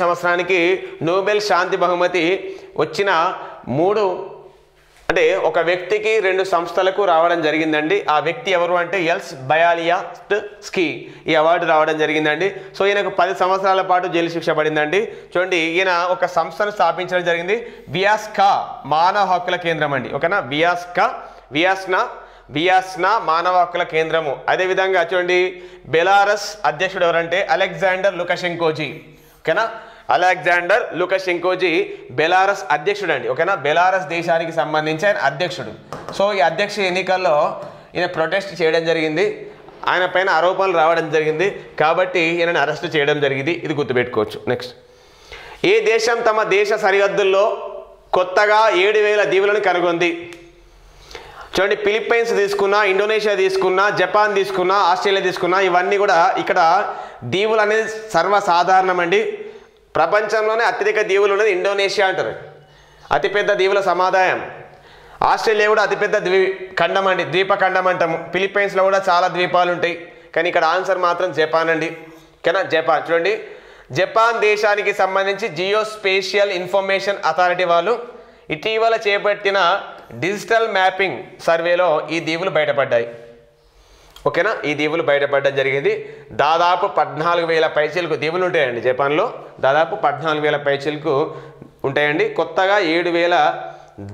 [SPEAKER 1] సంవత్సరానికి నోబెల్ శాంతి బహుమతి వచ్చిన 3 అంటే ఒక వ్యక్తికి 2 సంస్థలకు రావడం జరిగిందండి. ఆ వ్యక్తి ఎవరు అంటే ఎల్స్ బయాలియట్స్కీ ఈ అవార్డు రావడం జరిగిందండి. సో ఈయనకు 10 సంవత్సరాల పాటు జైలు శిక్ష పడిందండి. చూడండి, ఈయన ఒక సంస్థను స్థాపించడం జరిగింది, వియాస్కా మానవ హక్కుల కేంద్రం అండి, ఓకేనా? వియాస్నా మానవ హక్కుల కేంద్రము. అదేవిధంగా చూడండి, బెలారస్ అధ్యక్షుడు ఎవరంటే అలెగ్జాండర్ లుకషెంకోజీ, ఓకేనా? అలెగ్జాండర్ లుకషెంకోజీ బెలారస్ అధ్యక్షుడు అండి, ఓకేనా? బెలారస్ దేశానికి సంబంధించి ఆయన అధ్యక్షుడు. సో ఈ అధ్యక్ష ఎన్నికల్లో ఈయన ప్రొటెస్ట్ చేయడం జరిగింది, ఆయన పైన ఆరోపణలు రావడం జరిగింది, కాబట్టి ఈయనను అరెస్ట్ చేయడం జరిగింది. ఇది గుర్తుపెట్టుకోవచ్చు. నెక్స్ట్, ఏ దేశం తమ దేశ సరిహద్దుల్లో కొత్తగా 7000 దీవులను కనుగొంది? చూడండి, ఫిలిప్పైన్స్ తీసుకున్నా, ఇండోనేషియా తీసుకున్నా, జపాన్ తీసుకున్నా, ఆస్ట్రేలియా తీసుకున్నా, ఇవన్నీ కూడా ఇక్కడ దీవులు అనేది సర్వసాధారణం అండి. ప్రపంచంలోనే అత్యధిక దీవులు ఉన్నది ఇండోనేషియా అంటారు, అతిపెద్ద దీవుల సమాదాయం. ఆస్ట్రేలియా కూడా అతిపెద్ద ఖండం అండి, ద్వీపఖండం అంటాము. ఫిలిప్పైన్స్లో కూడా చాలా ద్వీపాలు ఉంటాయి, కానీ ఇక్కడ ఆన్సర్ మాత్రం జపాన్ అండి, ఓకేనా? జపాన్. చూడండి, జపాన్ దేశానికి సంబంధించి జియోస్పేషియల్ ఇన్ఫర్మేషన్ అథారిటీ వాళ్ళు ఇటీవల చేపట్టిన డిజిటల్ మ్యాపింగ్ సర్వేలో ఈ దీవులు బయటపడ్డాయి, ఓకేనా? ఈ దీవులు బయటపడడం జరిగింది. దాదాపు 14,000 పైచీలకు దీవులు ఉంటాయండి జపాన్లో, దాదాపు 14,000 పైచీలకు ఉంటాయండి. కొత్తగా 7,000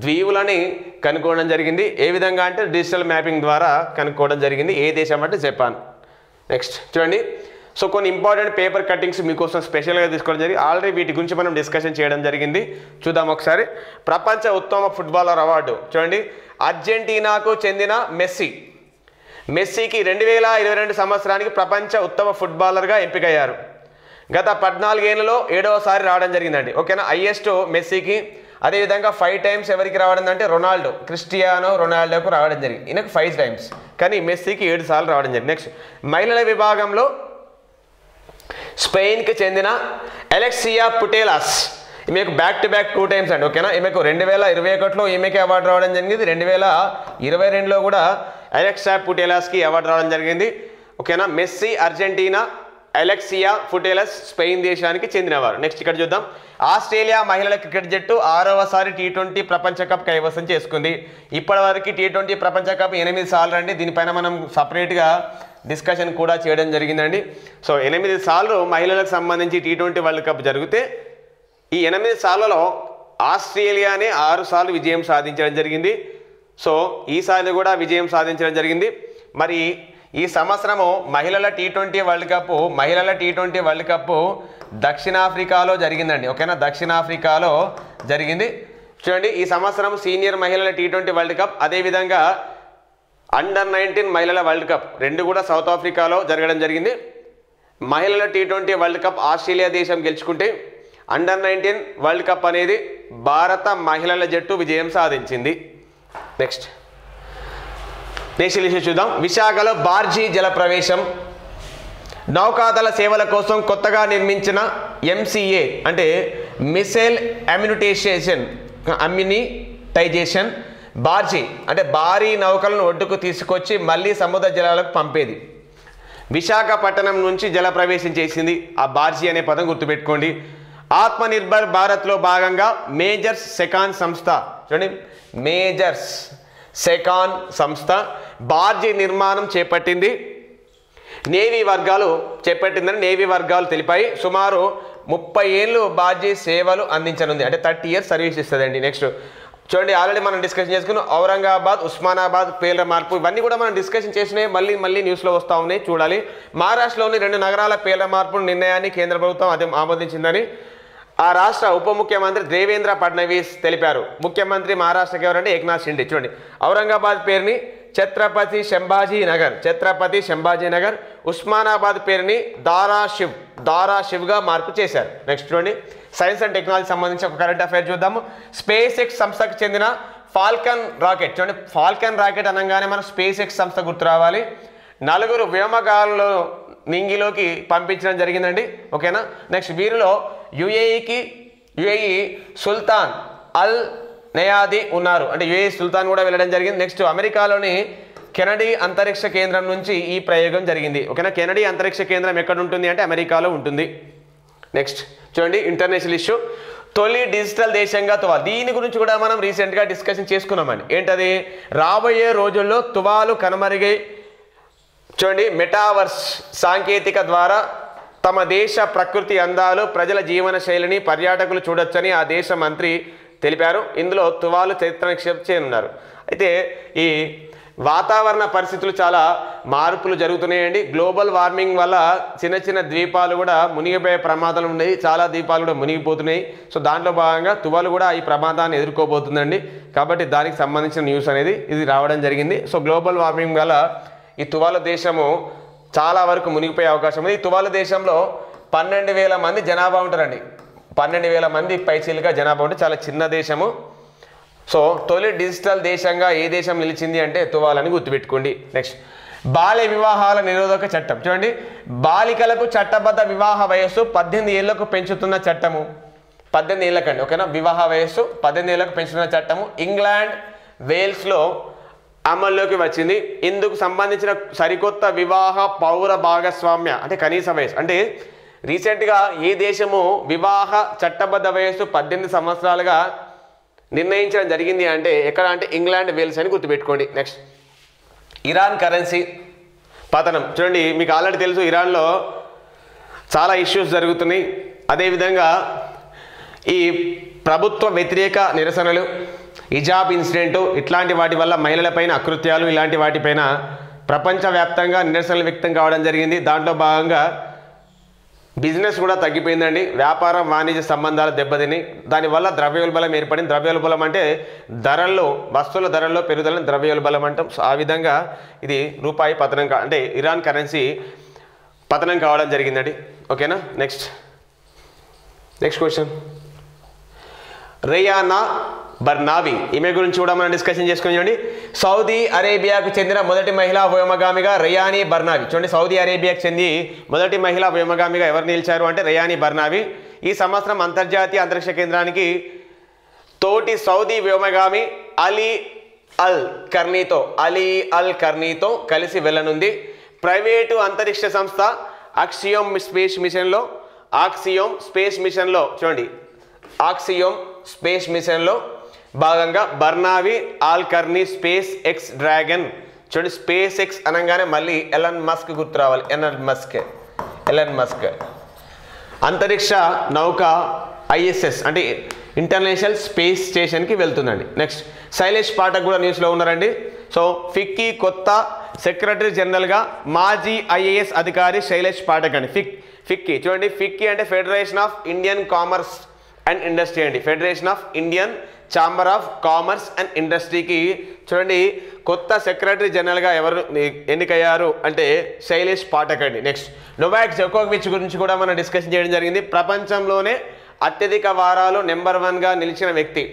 [SPEAKER 1] ద్వీవులని కనుక్కోవడం జరిగింది. ఏ విధంగా అంటే డిజిటల్ మ్యాపింగ్ ద్వారా కనుక్కోవడం జరిగింది. ఏ దేశం అంటే జపాన్. నెక్స్ట్ చూడండి, సో కొన్ని ఇంపార్టెంట్ పేపర్ కట్టింగ్స్ మీకోసం స్పెషల్గా తీసుకోవడం జరిగింది. ఆల్రెడీ వీటి గురించి మనం డిస్కషన్ చేయడం జరిగింది. చూద్దాం ఒకసారి. ప్రపంచ ఉత్తమ ఫుట్బాలర్ అవార్డు చూడండి, అర్జెంటీనాకు చెందిన మెస్సీకి 2022 సంవత్సరానికి ప్రపంచ ఉత్తమ ఫుట్బాలర్గా ఎంపికయ్యారు. గత 14 ఏళ్లలో 7వసారి రావడం జరిగిందండి, ఓకేనా? హైయెస్ట్ మెస్సీకి. అదేవిధంగా 5 టైమ్స్ ఎవరికి రావడం అంటే క్రిస్టియానో రొనాల్డోకు రావడం జరిగింది. ఈయనకు 5 టైమ్స్, కానీ మెస్సీకి 7 సార్లు రావడం జరిగింది. నెక్స్ట్, మహిళల విభాగంలో స్పెయిన్కి చెందిన అలెక్సియా పుటేలాస్, ఈమెకు బ్యాక్ టు బ్యాక్ 2 టైమ్స్ అండి, ఓకేనా? ఈమెకు 2021లో ఈమెకి అవార్డు రావడం జరిగింది, 2022లో కూడా అలెక్సియా పుటేలాస్కి అవార్డు రావడం జరిగింది, ఓకేనా? మెస్సీ అర్జెంటీనా, అలెక్సియా పుటేలాస్ స్పెయిన్ దేశానికి చెందినవారు. నెక్స్ట్ ఇక్కడ చూద్దాం, ఆస్ట్రేలియా మహిళల క్రికెట్ జట్టు 6వసారి T20 ప్రపంచ కప్ కైవసం చేసుకుంది. ఇప్పటివరకు T20 ప్రపంచ కప్ 8 సార్లు అండి. దీనిపైన మనం సపరేట్గా డిస్కషన్ కూడా చేయడం జరిగిందండి. సో 8 సార్లు మహిళలకు సంబంధించి T20 వరల్డ్ కప్ జరిగితే ఈ 8 సార్లలో ఆస్ట్రేలియానే 6 సార్లు విజయం సాధించడం జరిగింది. సో ఈసారి కూడా విజయం సాధించడం జరిగింది. మరి ఈ సంవత్సరము మహిళల T20 వరల్డ్ కప్ దక్షిణాఫ్రికాలో జరిగిందండి, ఓకేనా? దక్షిణాఫ్రికాలో జరిగింది. చూడండి, ఈ సంవత్సరం సీనియర్ మహిళల T20 వరల్డ్ కప్, అదేవిధంగా అండర్-19 మహిళల వరల్డ్ కప్ 2 కూడా సౌత్ ఆఫ్రికాలో జరగడం జరిగింది. మహిళల T20 వరల్డ్ కప్ ఆస్ట్రేలియా దేశం గెలుచుకుంటే, అండర్-19 వరల్డ్ కప్ అనేది భారత మహిళల జట్టు విజయం సాధించింది. నెక్స్ట్ విషయం చూద్దాం. విశాఖలో బార్జీ జల ప్రవేశం. నౌకాదళ సేవల కోసం కొత్తగా నిర్మించిన MCA అంటే మిసైల్ అమ్యునిటైజేషన్ బార్జీ అంటే భారీ నౌకలను ఒడ్డుకు తీసుకొచ్చి మళ్ళీ సముద్ర జలాలకు పంపేది. విశాఖపట్నం నుంచి జల ప్రవేశం చేసింది ఆ బార్జీ అనే పదం గుర్తుపెట్టుకోండి. ఆత్మనిర్భర్ భారత్లో భాగంగా మేజర్స్ సెకాన్ సంస్థ చూడండి, మేజర్స్ సెకాన్ సంస్థ బార్జీ నిర్మాణం చేపట్టిందని నేవీ వర్గాలు తెలిపాయి. సుమారు 30 ఏళ్ళు బార్జీ సేవలు అందించనుంది, అంటే 30 years సర్వీస్ ఇస్తుందండి. నెక్స్ట్ చూడండి, ఆల్రెడీ మనం డిస్కషన్ చేసుకున్నాం ఔరంగాబాద్, ఉస్మానాబాద్ పేర్ల మార్పు, ఇవన్నీ కూడా మనం డిస్కషన్ చేసినాయి, మళ్ళీ న్యూస్లో వస్తూ ఉన్నాయి, చూడాలి. మహారాష్ట్రలోని 2 నగరాల పేర్ల మార్పు నిర్ణయాన్ని కేంద్ర ప్రభుత్వం ఆమోదించిందని. ఆ రాష్ట్ర ఉప ముఖ్యమంత్రి దేవేంద్ర ఫడ్నవీస్ తెలిపారు. ముఖ్యమంత్రి మహారాష్ట్రకి ఎవరంటే ఏక్నాథ్ షిండే. చూడండి, ఔరంగాబాద్ పేరుని ఛత్రపతి సంభాజీ నగర్, ఉస్మానాబాద్ పేరుని దారాషివ్గా మార్పు చేశారు. నెక్స్ట్ చూడండి, సైన్స్ అండ్ టెక్నాలజీ సంబంధించి ఒక కరెంట్ అఫైర్ చూద్దాము. స్పేస్ ఎక్స్ సంస్థకు చెందిన ఫాల్కన్ రాకెట్. చూడండి, ఫాల్కన్ రాకెట్ అనగానే మన స్పేస్ ఎక్స్ సంస్థ గుర్తు రావాలి. 4 వ్యోమగాలను నింగిలోకి పంపించడం జరిగిందండి. ఓకేనా. నెక్స్ట్ వీరిలో యుఏఈ సుల్తాన్ అల్ నయాది ఉన్నారు, అంటే యుఏఈ సుల్తాన్ కూడా వెళ్ళడం జరిగింది. నెక్స్ట్ అమెరికాలోని కెనడీ అంతరిక్ష కేంద్రం నుంచి ఈ ప్రయోగం జరిగింది. ఓకేనా. కెనడీ అంతరిక్ష కేంద్రం ఎక్కడ ఉంటుంది అంటే అమెరికాలో ఉంటుంది. నెక్స్ట్ చూడండి, ఇంటర్నేషనల్ ఇష్యూ, తొలి డిజిటల్ దేశంగా తువాలు. దీని గురించి కూడా మనం రీసెంట్గా డిస్కషన్ చేసుకున్నామండి. ఏంటది? రాబోయే రోజుల్లో తువాలు కనుమరుగై చూడండి మెటావర్స్ సాంకేతిక ద్వారా తమ దేశ ప్రకృతి అందాలు, ప్రజల జీవన శైలిని పర్యాటకులు చూడొచ్చని ఆ దేశ మంత్రి తెలిపారు. ఇందులో తువాలు చరిత్ర నిక్షేపం చేయనున్నారు. అయితే ఈ వాతావరణ పరిస్థితులు చాలా మార్పులు జరుగుతున్నాయండి. గ్లోబల్ వార్మింగ్ వల్ల చిన్న ద్వీపాలు కూడా మునిగిపోయే ప్రమాదాలు ఉన్నాయి. చాలా ద్వీపాలు కూడా మునిగిపోతున్నాయి. సో దాంట్లో భాగంగా తువాలు కూడా ఈ ప్రమాదాన్ని ఎదుర్కోబోతుందండి. కాబట్టి దానికి సంబంధించిన న్యూస్ అనేది ఇది రావడం జరిగింది. సో గ్లోబల్ వార్మింగ్ వల్ల ఈ తువాలు దేశము చాలా వరకు మునిగిపోయే అవకాశం ఉంది. ఈ తువాలు దేశంలో 12,000 మంది జనాభా ఉంటారండి. 12,000 మంది పైచీలుగా జనాభా ఉంటే చాలా చిన్న దేశము. సో తొలి డిజిటల్ దేశంగా ఏ దేశం నిలిచింది అంటే తువాలని గుర్తుపెట్టుకోండి. నెక్స్ట్, బాల్య వివాహాల నిరోధక చట్టం. చూడండి, బాలికలకు చట్టబద్ధ వివాహ వయస్సు 18 ఏళ్లకు పెంచుతున్న చట్టము. 18 ఏళ్ళకండి. ఓకేనా. వివాహ వయస్సు 18 ఏళ్లకు పెంచుతున్న చట్టము ఇంగ్లాండ్, వేల్స్లో అమల్లోకి వచ్చింది. ఇందుకు సంబంధించిన సరికొత్త వివాహ పౌర భాగస్వామ్య అంటే కనీస వయసు, అంటే రీసెంట్గా ఏ దేశము వివాహ చట్టబద్ధ వయస్సు 18 సంవత్సరాలుగా నిర్ణయించడం జరిగింది అంటే ఎక్కడ అంటే ఇంగ్లాండ్, వేల్స్ అని గుర్తుపెట్టుకోండి. నెక్స్ట్, ఇరాన్ కరెన్సీ పతనం. చూడండి, మీకు ఆల్రెడీ తెలుసు ఇరాన్లో చాలా ఇష్యూస్ జరుగుతున్నాయి. అదేవిధంగా ఈ ప్రభుత్వ వ్యతిరేక నిరసనలు, హిజాబ్ ఇన్సిడెంటు, ఇట్లాంటి వాటి వల్ల మహిళలపైన అకృత్యాలు, ఇలాంటి వాటిపైన ప్రపంచవ్యాప్తంగా నిరసనలు వ్యక్తం కావడం జరిగింది. దాంట్లో భాగంగా బిజినెస్ కూడా తగ్గిపోయిందండి. వ్యాపారం, వాణిజ్య సంబంధాలు దెబ్బతిని దానివల్ల ద్రవ్యోల్బలం ఏర్పడింది. ద్రవ్యోల్బలం అంటే ధరల్లో, వస్తువుల ధరల్లో పెరుగుదలని ద్రవ్యోల్బలం అంటాం. సో ఆ విధంగా ఇది రూపాయి పతనం అంటే ఇరాన్ కరెన్సీ పతనం కావడం జరిగిందండి. ఓకేనా. నెక్స్ట్ క్వశ్చన్, రేయానా బర్నావి, ఈమె గురించి కూడా మనం డిస్కషన్ చేసుకుని చూడండి. సౌదీ అరేబియాకు చెందిన మొదటి మహిళా వ్యోమగామిగా రేయానీ బర్నావి. చూడండి, సౌదీ అరేబియాకు చెంది మొదటి మహిళా వ్యోమగామిగా ఎవరు నిలిచారు అంటే రేయానీ బర్నావి. ఈ సంవత్సరం అంతర్జాతీయ అంతరిక్ష కేంద్రానికి తోటి సౌదీ వ్యోమగామి అలీ అల్ కర్నీతో కలిసి వెళ్ళనుంది. ప్రైవేటు అంతరిక్ష సంస్థ ఆక్సియోమ్ స్పేస్ మిషన్లో భాగంగా బర్నావి ఆల్ కర్నీ స్పేస్ ఎక్స్ డ్రాగన్. చూడండి, స్పేస్ ఎక్స్ అనగానే మళ్ళీ ఎలన్ మస్క్ గుర్తు రావాలి. ఎలన్ మస్క్ అంతరిక్ష నౌక ISS అంటే ఇంటర్నేషనల్ స్పేస్ స్టేషన్కి వెళ్తుందండి. నెక్స్ట్, శైలేష్ పాఠక్ కూడా న్యూస్లో ఉన్నారండి. సో ఫిక్కీ కొత్త సెక్రటరీ జనరల్గా మాజీ IAS అధికారి శైలేష్ పాఠక్ అండి. ఫిక్కీ చూడండి, ఫిక్కీ అంటే federation of Indian commerce and industry అండి. Federation of Indian chamber of commerce and ఇండస్ట్రీకి చూడండి కొత్త సెక్రటరీ జనరల్గా ఎవరు ఎన్నికయ్యారు అంటే శైలేష్ పాఠక్ అండి. నెక్స్ట్, నోవాక్ జోకోవిచ్ గురించి కూడా మనం డిస్కషన్ చేయడం జరిగింది. ప్రపంచంలోనే అత్యధిక వారాలు నెంబర్ 1గా నిలిచిన వ్యక్తి.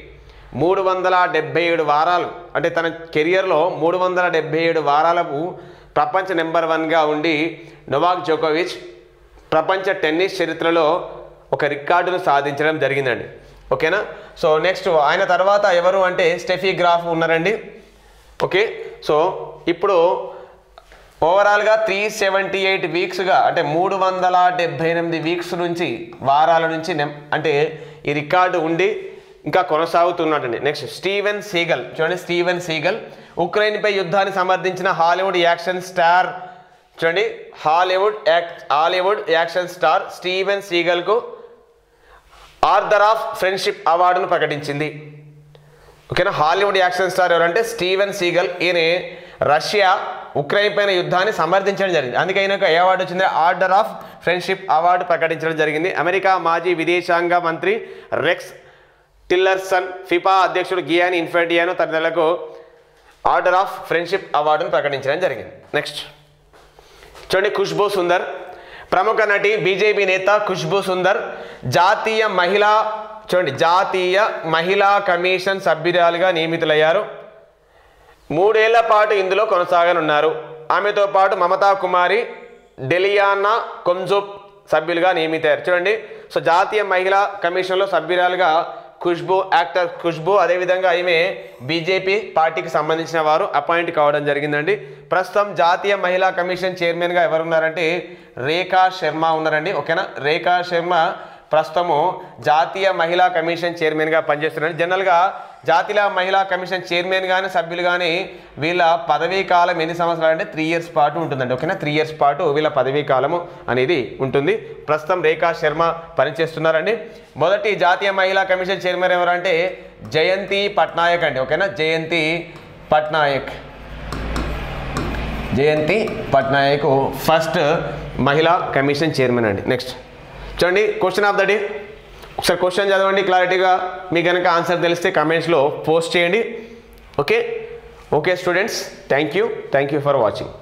[SPEAKER 1] 377 వారాలు అంటే తన కెరియర్లో 377 వారాలకు ప్రపంచ నెంబర్ 1గా ఉండి నోవాక్ జోకోవిచ్ ప్రపంచ టెన్నిస్ చరిత్రలో ఒక రికార్డును సాధించడం జరిగిందండి. ఓకేనా. సో నెక్స్ట్, ఆయన తర్వాత ఎవరు అంటే స్టెఫీ గ్రాఫ్ ఉన్నారండి. ఓకే. సో ఇప్పుడు ఓవరాల్గా 378 వీక్స్గా అంటే 378 వీక్స్ నుంచి వారాల నుంచి అంటే ఈ రికార్డు ఉండి ఇంకా కొనసాగుతున్నట్టండి. నెక్స్ట్, స్టీవెన్ సీగల్ చూడండి, స్టీవెన్ సీగల్ ఉక్రెయిన్పై యుద్ధాన్ని సమర్థించిన హాలీవుడ్ యాక్షన్ స్టార్. చూడండి, హాలీవుడ్ యాక్షన్ స్టార్ స్టీవెన్ సీగల్కు ఆర్డర్ ఆఫ్ ఫ్రెండ్షిప్ అవార్డును ప్రకటించింది. ఓకేనా. హాలీవుడ్ యాక్షన్ స్టార్ ఎవరంటే స్టీవెన్ సీగల్. ఈయన రష్యా ఉక్రెయిన్ పైన యుద్ధాన్ని సమర్థించడం జరిగింది. అందుకే ఈయనకు ఏ అవార్డు వచ్చింది? ఆర్డర్ ఆఫ్ ఫ్రెండ్షిప్ అవార్డు ప్రకటించడం జరిగింది. అమెరికా మాజీ విదేశాంగ మంత్రి రెక్స్ టిల్లర్సన్, ఫిఫా అధ్యక్షుడు గియానీ ఇన్ఫాంటినో తదితరులకు ఆర్డర్ ఆఫ్ ఫ్రెండ్షిప్ అవార్డును ప్రకటించడం జరిగింది. నెక్స్ట్ చూడండి, ఖుష్బూ సుందర్ ప్రముఖ నటి, బీజేపీ నేత ఖుష్బూ సుందర్ జాతీయ మహిళా కమిషన్ సభ్యురాలుగా నియమితులయ్యారు. 3 ఏళ్ల పాటు ఇందులో కొనసాగనున్నారు. ఆమెతో పాటు మమతా కుమారి, డెలియానా కొంజోప్ సభ్యులుగా నియమితారు. చూడండి, సో జాతీయ మహిళా కమిషన్లో సభ్యురాలుగా యాక్టర్ ఖుష్బూ, అదేవిధంగా ఈమె బీజేపీ పార్టీకి సంబంధించిన వారు అపాయింట్ కావడం జరిగిందండి. ప్రస్తుతం జాతీయ మహిళా కమిషన్ చైర్మన్గా ఎవరున్నారంటే రేఖా శర్మ ఉన్నారండి. ఓకేనా, రేఖా శర్మ ప్రస్తుతము జాతీయ మహిళా కమిషన్ చైర్మన్గా పనిచేస్తున్నారు. జనరల్గా జాతీయ మహిళా కమిషన్ చైర్మన్ కానీ సభ్యులు కానీ వీళ్ళ పదవీ కాలం ఎన్ని సంవత్సరాలు అంటే 3 years పాటు ఉంటుందండి. ఓకేనా, 3 years పాటు వీళ్ళ పదవీ కాలము అనేది ఉంటుంది. ప్రస్తుతం రేఖా శర్మ పనిచేస్తున్నారండి. మొదటి జాతీయ మహిళా కమిషన్ చైర్మన్ ఎవరంటే జయంతి పట్నాయక్ అండి. ఓకేనా, జయంతి పట్నాయక్ ఫస్ట్ మహిళా కమిషన్ చైర్మన్ అండి. నెక్స్ట్ చూడండి, క్వశ్చన్ ఆఫ్ ద డే. ఒకసారి క్వశ్చన్ చదవండి క్లారిటీగా. మీకు కనుక ఆన్సర్ తెలిస్తే కమెంట్స్లో పోస్ట్ చేయండి. Okay students, thank you for watching.